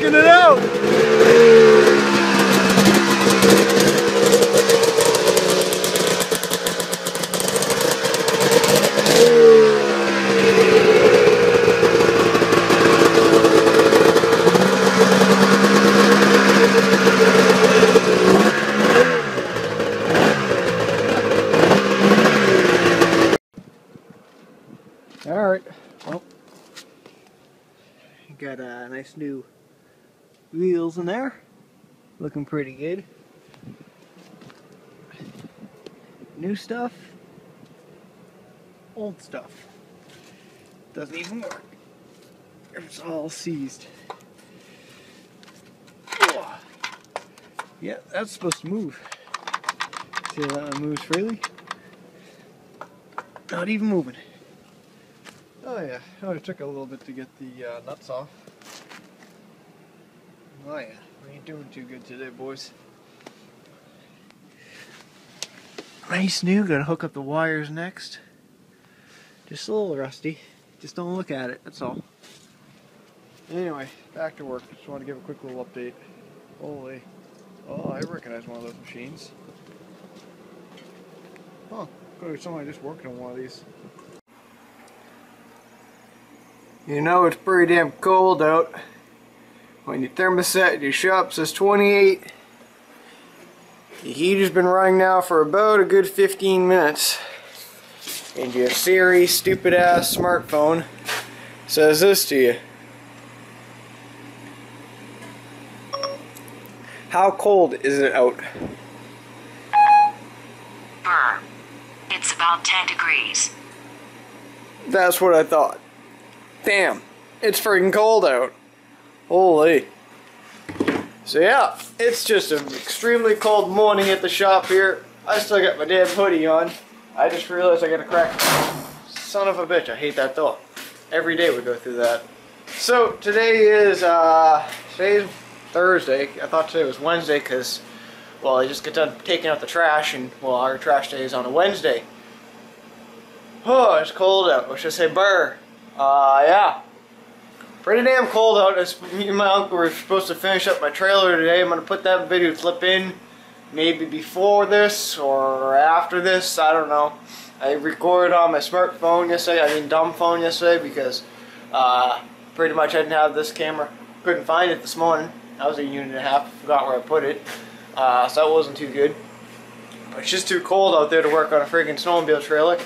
working it out. Alright, well, got nice new wheels in there, looking pretty good. New stuff, old stuff, doesn't even work, it's all seized. Oh. Yeah, that's supposed to move. See how that one moves freely? Not even moving. Oh yeah, oh, it took a little bit to get the nuts off. Oh yeah, we ain't doing too good today, boys. Nice new, gotta hook up the wires next. Just a little rusty, just don't look at it, that's all. Anyway, back to work, just want to give a quick little update. Holy, oh, I recognize one of those machines. Huh, could be somebody just working on one of these. You know it's pretty damn cold out when your thermostat in your shop says 28. The heater's been running now for about a good 15 minutes. And your Siri stupid ass smartphone says this to you. How cold is it out? Brr. It's about 10 degrees. That's what I thought. Damn, it's freaking cold out. Holy. So yeah, it's just an extremely cold morning at the shop here. I still got my damn hoodie on. I just realized I gotta crack. Son of a bitch, I hate that thought. Every day we go through that. So today is today's Thursday. I thought today was Wednesday because, well, I just get done taking out the trash, and well, our trash day is on a Wednesday. Oh, it's cold out. What should I say, burr? Yeah. Pretty damn cold out. As me and my uncle were supposed to finish up my trailer today. I'm going to put that video clip in maybe before this or after this. I don't know. I recorded on my smartphone yesterday. I mean dumb phone yesterday because pretty much I didn't have this camera. Couldn't find it this morning. I was a unit and a half. Forgot where I put it. So that wasn't too good. But it's just too cold out there to work on a freaking snowmobile trailer.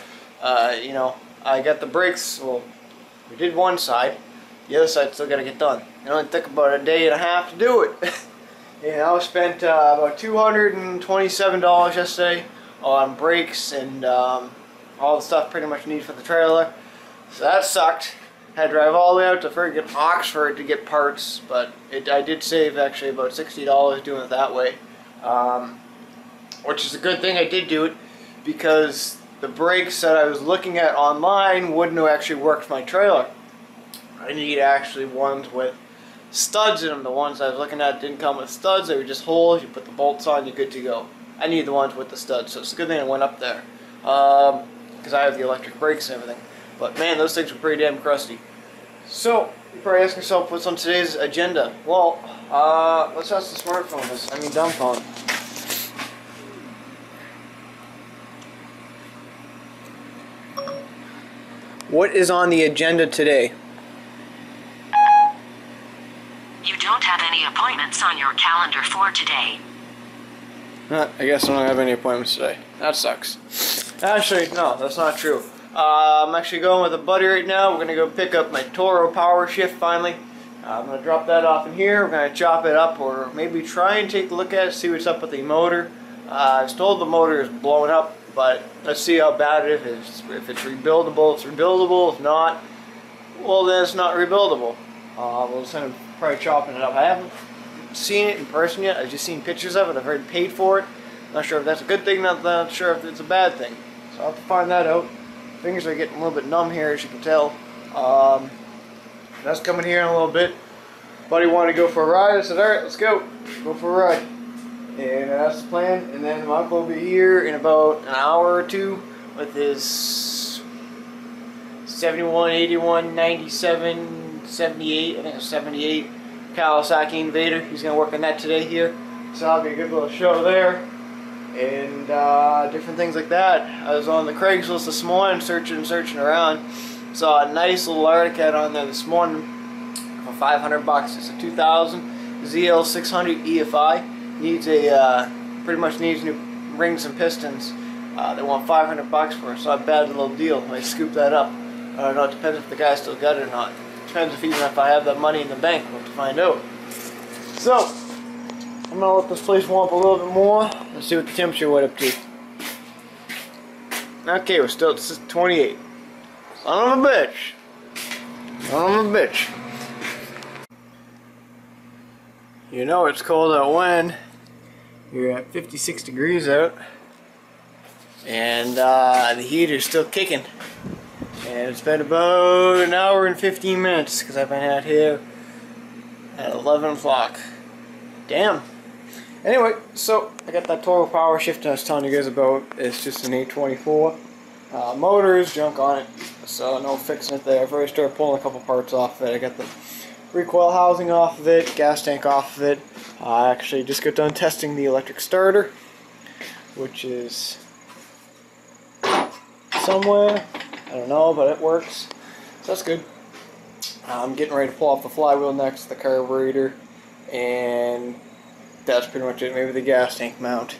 You know, I got the brakes. Well, we did one side, the other side still got to get done. It only took about a day and a half to do it. You know, I spent about $227 yesterday on brakes and all the stuff pretty much needed for the trailer. So that sucked. Had to drive all the way out to friggin' Oxford to get parts, but I did save actually about $60 doing it that way. Which is a good thing I did do it because the brakes that I was looking at online wouldn't have actually worked for my trailer. I need actually ones with studs in them. The ones I was looking at didn't come with studs. They were just holes. You put the bolts on, you're good to go. I need the ones with the studs, so it's a good thing I went up there. Because I have the electric brakes and everything. But man, those things were pretty damn crusty. So, you're probably asking yourself, what's on today's agenda? Well, let's ask the smartphone. I mean dumb phone. What is on the agenda today? You don't have any appointments on your calendar for today. I guess I don't have any appointments today. That sucks. Actually, no, that's not true. I'm actually going with a buddy right now. We're going to go pick up my Toro Power Shift finally. I'm going to drop that off in here. We're going to chop it up or maybe try and take a look at it, see what's up with the motor. I was told the motor is blowing up. But let's see how bad it is. If it's rebuildable, it's rebuildable. If not, well then it's not rebuildable. We'll just end up probably chopping it up. I haven't seen it in person yet. I've just seen pictures of it. I've already paid for it. Not sure if that's a good thing. Not sure if it's a bad thing. So I'll have to find that out. Fingers are getting a little bit numb here, as you can tell. That's coming here in a little bit. Buddy wanted to go for a ride. I said, all right, let's go. Go for a ride. And that's the plan, and then my uncle will be here in about an hour or two with his 71, 81, 97, 78, I think it's 78 Kawasaki Invader. He's going to work on that today here. So that'll be a good little show there. And different things like that. I was on the Craigslist this morning searching around. Saw a nice little Arctic on there this morning for $500. It's a 2000 ZL600 EFI. Needs a pretty much needs new rings and pistons. They want $500 for it. So I bad little deal. I scooped that up. I don't know. It depends if the guy still got it or not. Depends if I have that money in the bank. We'll have to find out. So I'm gonna let this place warm up a little bit more. Let's see what the temperature went up to. Okay, we're still at 28. Son of a bitch. Son of a bitch. You know it's cold out when you're at 56 degrees out. And the heater's still kicking. And it's been about an hour and 15 minutes because I've been out here at 11 o'clock. Damn. Anyway, so I got that Toro power shift I was telling you guys about. It's just an 824. Motor is junk on it, so no fixing it there. I've already started pulling a couple parts off of it. I got the recoil housing off of it, gas tank off of it. I actually just got done testing the electric starter, which is somewhere. I don't know, but it works. So that's good. I'm getting ready to pull off the flywheel next, the carburetor, and that's pretty much it. Maybe the gas tank mount.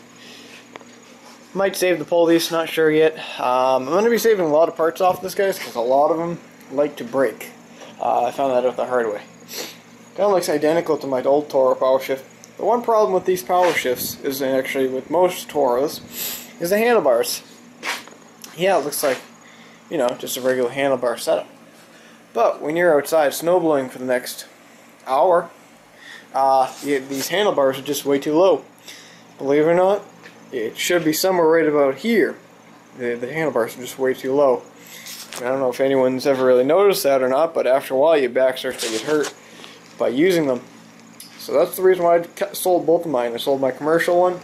Might save the pulleys, not sure yet. I'm going to be saving a lot of parts off this, guys, because a lot of them like to break. I found that out the hard way. Kind of looks identical to my old Toro power shift. The one problem with these power shifts is, actually with most Toros, is the handlebars. Yeah, it looks like, you know, just a regular handlebar setup. But when you're outside snowblowing for the next hour, these handlebars are just way too low. Believe it or not, it should be somewhere right about here. The handlebars are just way too low. I don't know if anyone's ever really noticed that or not, but after a while your back starts to get hurt by using them. So that's the reason why I sold both of mine. I sold my commercial one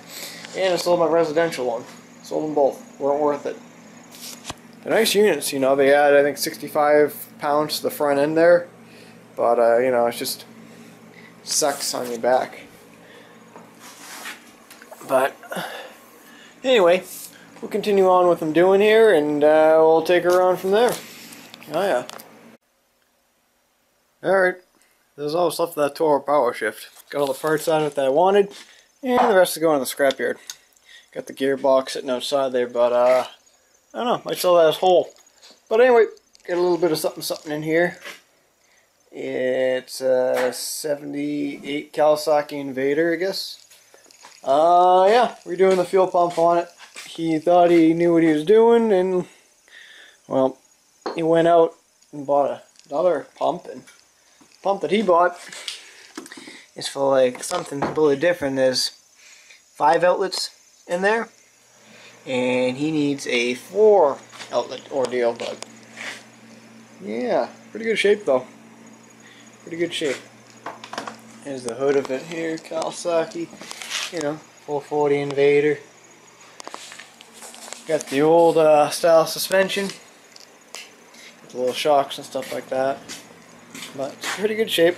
and I sold my residential one. Sold them both. Weren't worth it. They're nice units, you know. They add, I think, 65 pounds to the front end there. But, you know, it just sucks on your back. But anyway, we'll continue on with what I'm doing here, and we'll take her on from there. Oh yeah. Alright, there's all that's left of that Toro power shift. Got all the parts out of it that I wanted, and the rest is going to the scrapyard. Got the gearbox sitting outside there, but I don't know, might sell that as whole. But anyway, got a little bit of something in here. It's a 78 Kawasaki Invader, I guess. Yeah, we're doing the fuel pump on it. He thought he knew what he was doing, and, well, he went out and bought another pump, and the pump that he bought is for, like, something completely different. There's 5 outlets in there, and he needs a 4 outlet ordeal, but, yeah, pretty good shape, though. Pretty good shape. Here's the hood of it here, Kawasaki, you know, 440 Invader. Got the old style suspension, with the little shocks and stuff like that. But it's pretty good shape.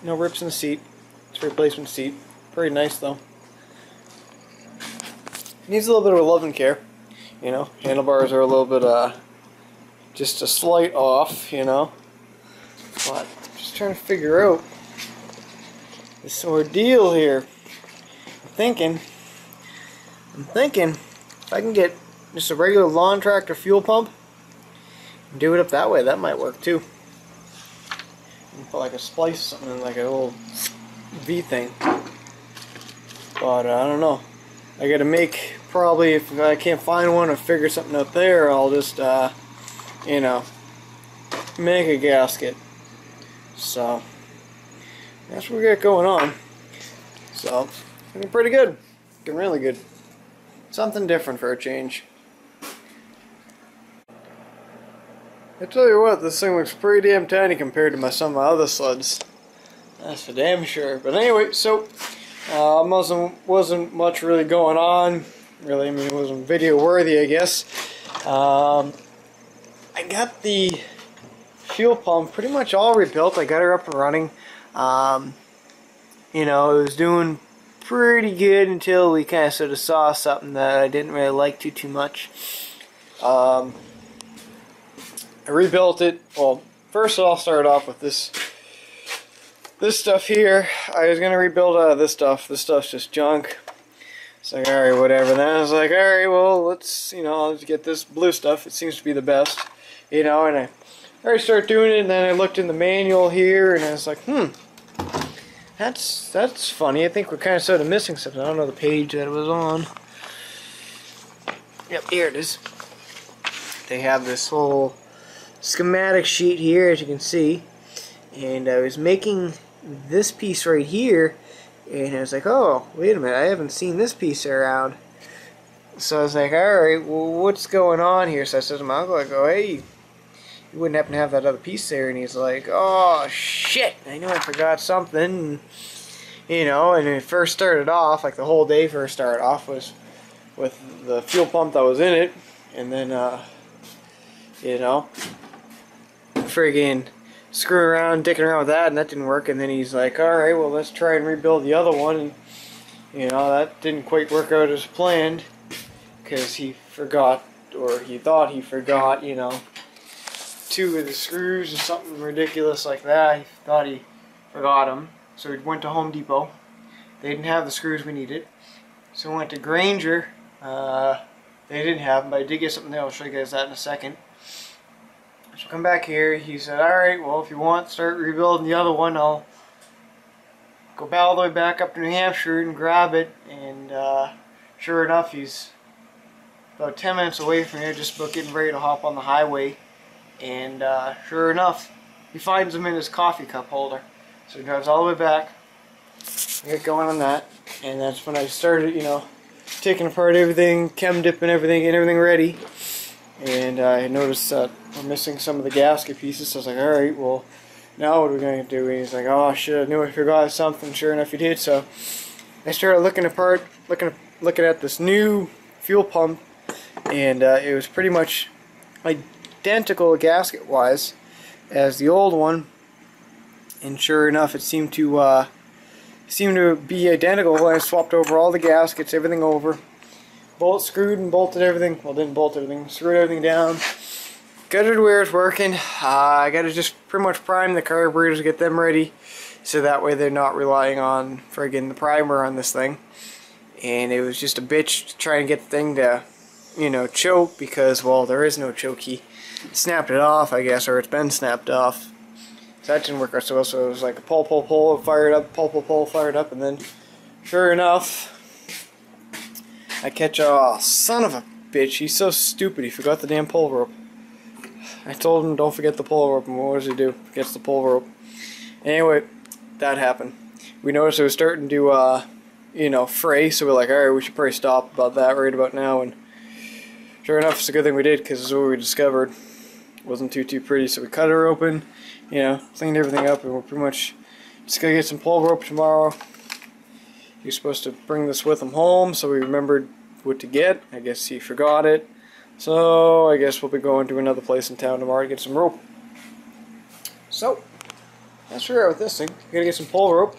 No rips in the seat. It's a replacement seat. Pretty nice though. Needs a little bit of love and care. You know, handlebars are a little bit just a slight off, you know. But I'm just trying to figure out this ordeal here. I'm thinking if I can get just a regular lawn tractor fuel pump and do it up that way, that might work too. And put like a splice, something like a little V thing. But I don't know. I gotta make, probably, if I can't find one or figure something out there, I'll just you know, make a gasket. So that's what we got going on. So looking pretty good. Looking really good. Something different for a change. I tell you what, this thing looks pretty damn tiny compared to some of my other sleds. That's for damn sure. But anyway, so wasn't much really going on. Really, I mean, it wasn't video worthy, I guess. I got the fuel pump pretty much all rebuilt. I got her up and running. You know, it was doing pretty good until we kind of sort of saw something that I didn't really like too much. I rebuilt it. Well, first I'll start off with this stuff here. I was gonna rebuild this stuff. This stuff's just junk. It's like, alright, whatever. Then I was like, alright, well, let's, you know, let's get this blue stuff. It seems to be the best, you know. And I already started doing it, and then I looked in the manual here, and I was like, that's funny. I think we're kind of sort of missing something. I don't know the page that it was on. Yep, here it is. They have this whole schematic sheet here, as you can see, and I was making this piece right here, and I was like, oh, wait a minute, I haven't seen this piece around. So I was like, alright, well, what's going on here? So I said to my uncle, I go, hey, you wouldn't happen to have that other piece there? And he's like, oh, shit, I know I forgot something. You know, and it first started off, like the whole day first started off was with the fuel pump that was in it, and then, you know, friggin' screwing around, dicking around with that, and that didn't work. And then he's like, alright, well, let's try and rebuild the other one. And, you know, that didn't quite work out as planned, because he forgot, or he thought he forgot, you know, 2 of the screws or something ridiculous like that. He thought he forgot them. So we went to Home Depot. They didn't have the screws we needed. So we went to Granger. They didn't have them, but I did get something there. I'll show you guys that in a second. So come back here. He said, alright, well, if you want, start rebuilding the other one. I'll go all the way back up to New Hampshire and grab it. And sure enough, he's about 10 minutes away from here, just about getting ready to hop on the highway. And sure enough, he finds them in his coffee cup holder. So he drives all the way back. We get going on that. And that's when I started, you know, taking apart everything, chem dipping everything, getting everything ready. And I noticed that we're missing some of the gasket pieces, so I was like, alright, well, now what are we going to do? And he's like, oh shit, I knew I forgot something. Sure enough, he did. So I started looking at this new fuel pump, and it was pretty much identical gasket-wise as the old one. And sure enough, it seemed to be identical. I swapped over all the gaskets, everything over. Screwed and bolted everything. Well, didn't bolt everything. Screwed everything down. Got it where it's working. I got to just pretty much prime the carburetors, get them ready, so that way they're not relying on friggin' the primer on this thing. And it was just a bitch to try and get the thing to, you know, choke, because, well, there is no choke key. Snapped it off, I guess, or it's been snapped off. So that didn't work out so well. So it was like a pull, fired up, pull, fired up, and then sure enough, I catch son of a bitch. He's so stupid. He forgot the damn pull rope. I told him don't forget the pull rope, and what does he do? Forgets the pull rope. Anyway, that happened. We noticed it was starting to, you know, fray. So we're like, all right, we should probably stop about that right about now. And sure enough, it's a good thing we did, because it's what we discovered. It wasn't too pretty. So we cut her open, you know, cleaned everything up, and we're pretty much just gonna get some pull rope tomorrow. He was supposed to bring this with him home, so we remembered what to get. I guess he forgot it. So I guess we'll be going to another place in town tomorrow to get some rope. So that's where we're at with this thing. We're gonna get some pull rope,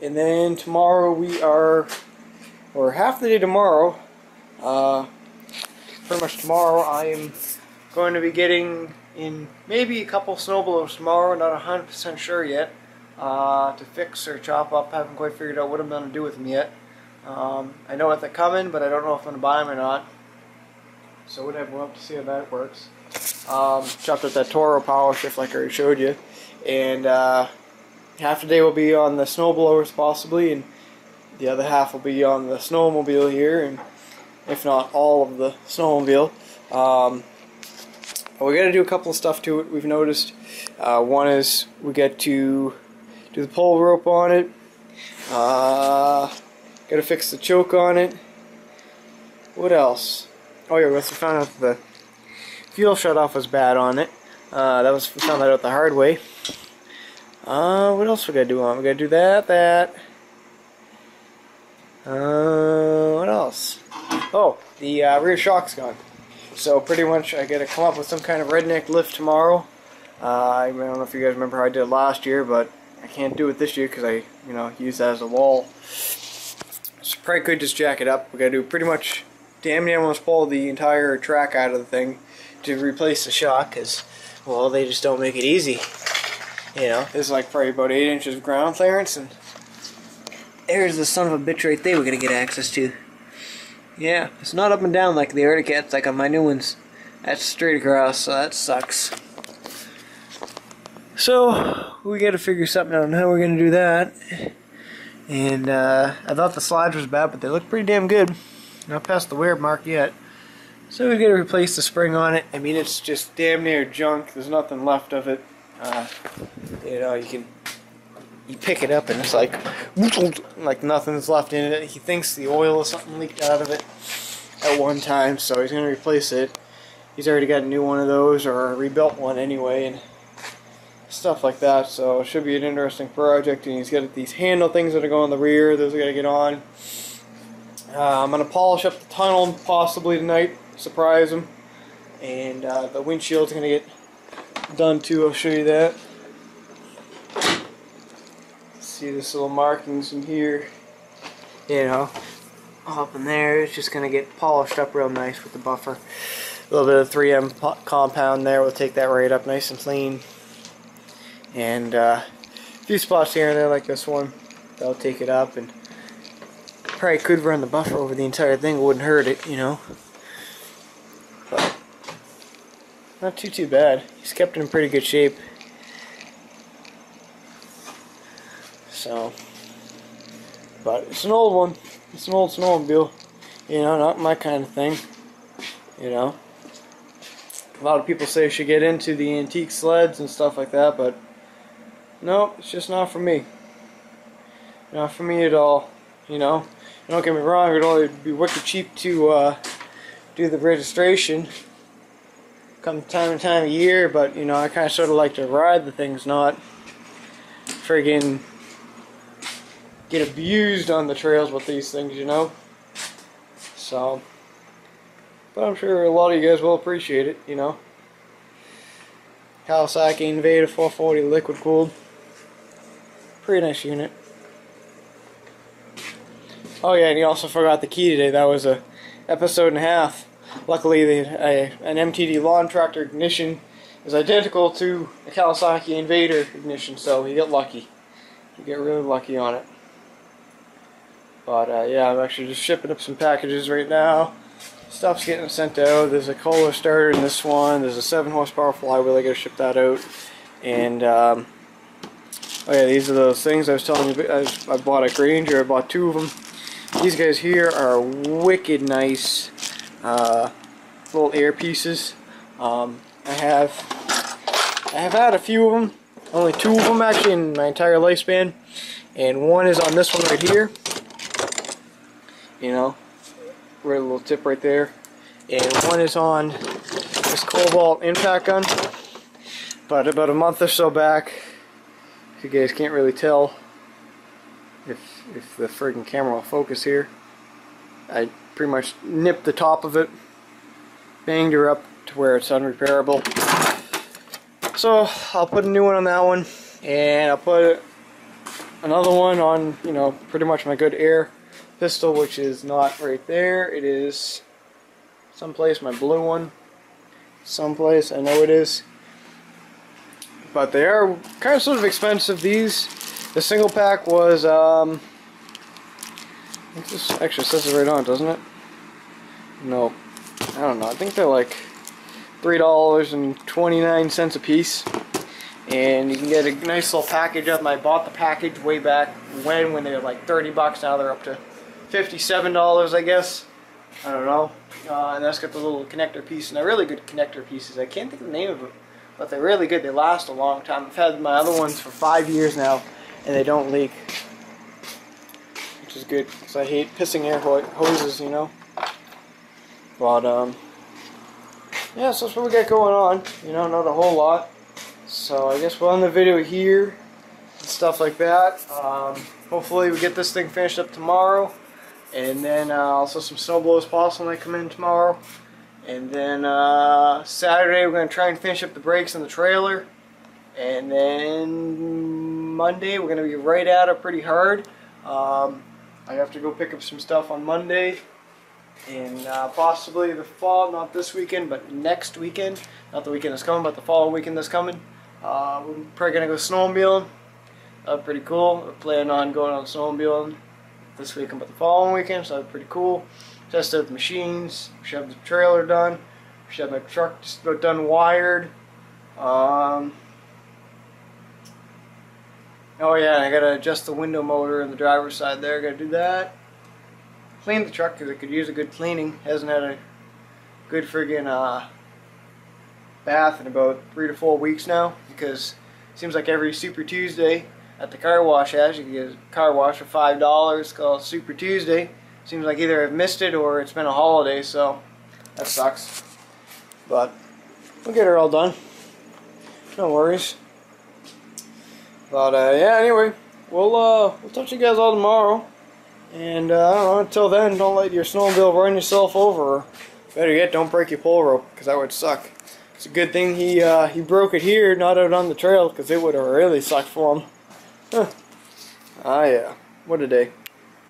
and then tomorrow or half the day tomorrow, pretty much tomorrow, I am going to be getting in maybe a couple snowblows tomorrow. Not 100% sure yet. To fix or chop up. Haven't quite figured out what I'm going to do with them yet. I know that they're coming, but I don't know if I'm going to buy them or not. So whatever, we'll have to see how that works. Chopped up that Toro power shift like I already showed you. And half the day will be on the snowblowers possibly, and the other half will be on the snowmobile here, and if not all of the snowmobile. But we got to do a couple of stuff to it, we've noticed. One is we got to do the pull rope on it. Got to fix the choke on it. What else? Oh yeah, we also found out the fuel shutoff was bad on it. We found that out the hard way. What else we gotta do on it? We gotta do that. What else? Oh, the rear shock's gone. So pretty much I gotta come up with some kind of redneck lift tomorrow. I don't know if you guys remember how I did last year, but I can't do it this year because I, use that as a wall. So probably could just jack it up. We gotta do pretty much damn near almost pull the entire track out of the thing to replace the shock, because, well, they just don't make it easy. This is like probably about 8 inches of ground clearance, and there's the son of a bitch right there we're gonna get access to. Yeah, it's not up and down like the Articats, like on my new ones. That's straight across, so that sucks. So we gotta figure something out on how we're gonna do that. And I thought the slides was bad, but they look pretty damn good. Not past the wear mark yet. So we gotta replace the spring on it. I mean, it's just damn near junk. There's nothing left of it. You pick it up and it's like nothing's left in it. He thinks the oil or something leaked out of it at one time, so he's gonna replace it. He's already got a new one of those, or a rebuilt one anyway, and stuff like that. So it should be an interesting project. And he's got these handle things that are going on the rear. Those are gonna get on. I'm gonna polish up the tunnel possibly tonight. Surprise him. And the windshield's gonna get done too. I'll show you that. See this little markings in here. Up in there. It's just gonna get polished up real nice with the buffer. A little bit of 3M compound there. We'll take that right up nice and clean. And a few spots here and there like this one, that'll take it up. And probably could run the buffer over the entire thing. It wouldn't hurt it, But not too bad. He's kept it in pretty good shape. So, but it's an old one. It's an old snowmobile. Not my kind of thing. A lot of people say I should get into the antique sleds and stuff like that, but no, it's just not for me. Not for me at all. Don't get me wrong, it would only be wicked cheap to do the registration come time of year, but I kind of sort of like to ride the things, not friggin' get abused on the trails with these things, So, but I'm sure a lot of you guys will appreciate it, Kawasaki Invader 440 liquid cooled. Pretty nice unit. Oh yeah, and you also forgot the key today. That was a episode and a half. Luckily, an MTD lawn tractor ignition is identical to a Kawasaki Invader ignition, so you get lucky. You get really lucky on it. But yeah, I'm actually just shipping up some packages right now. Stuff's getting sent out. There's a Kohler starter in this one. There's a 7 horsepower flywheel. I gotta ship that out. And oh yeah, these are those things I was telling you. I bought a Granger. I bought 2 of them. These guys here are wicked nice little air pieces. I have had a few of them. Only 2 of them actually in my entire lifespan. And one is on this one right here. Right, a little tip right there. And one is on this Cobalt impact gun. But about a month or so back, you guys can't really tell if the friggin' camera will focus here, I pretty much nipped the top of it, banged her up to where it's unrepairable. So I'll put a new one on that one, and I'll put another one on, pretty much my good air pistol, which is not right there. It is someplace, my blue one. Someplace, I know it is. But they are kind of sort of expensive, these. The single pack was, this actually says it right on, doesn't it? No, I don't know. I think they're like $3.29 a piece. And you can get a nice little package of them. I bought the package way back when they were like 30 bucks. Now they're up to $57, I guess. I don't know. And that's got the little connector piece, and they're really good connector pieces. I can't think of the name of them, but they're really good. They last a long time. I've had my other ones for 5 years now, and they don't leak, which is good, because I hate pissing air hoses, But, yeah, so that's what we got going on, not a whole lot. So I guess we'll end the video here, and stuff like that. Hopefully we get this thing finished up tomorrow, and then also some snowblowers possible when they come in tomorrow. And then Saturday we're going to try and finish up the brakes on the trailer. And then Monday we're gonna be right at it pretty hard. I have to go pick up some stuff on Monday, and possibly the fall, not this weekend, but next weekend. Not the weekend that's coming, but the following weekend that's coming. We're probably gonna go snowmobiling. Pretty cool. We're planning on going on snowmobiling this weekend, but the following weekend, so that'd be pretty cool. Test out the machines. We should have the trailer done. We should have my truck just about done wired. Oh yeah, and I gotta adjust the window motor in the driver's side there. Gotta do that. Clean the truck because it could use a good cleaning. Hasn't had a good friggin' bath in about 3 to 4 weeks now, because it seems like every Super Tuesday at the car wash has, you can get a car wash for $5 called Super Tuesday. Seems like either I've missed it or it's been a holiday, so that sucks. But we'll get her all done. No worries. But yeah, anyway, we'll touch you guys all tomorrow. And I don't know, until then, don't let your snowmobile run yourself over. Or better yet, don't break your pull rope, because that would suck. It's a good thing he broke it here, not out on the trail, because it would have really sucked for him. Huh. Ah yeah, what a day.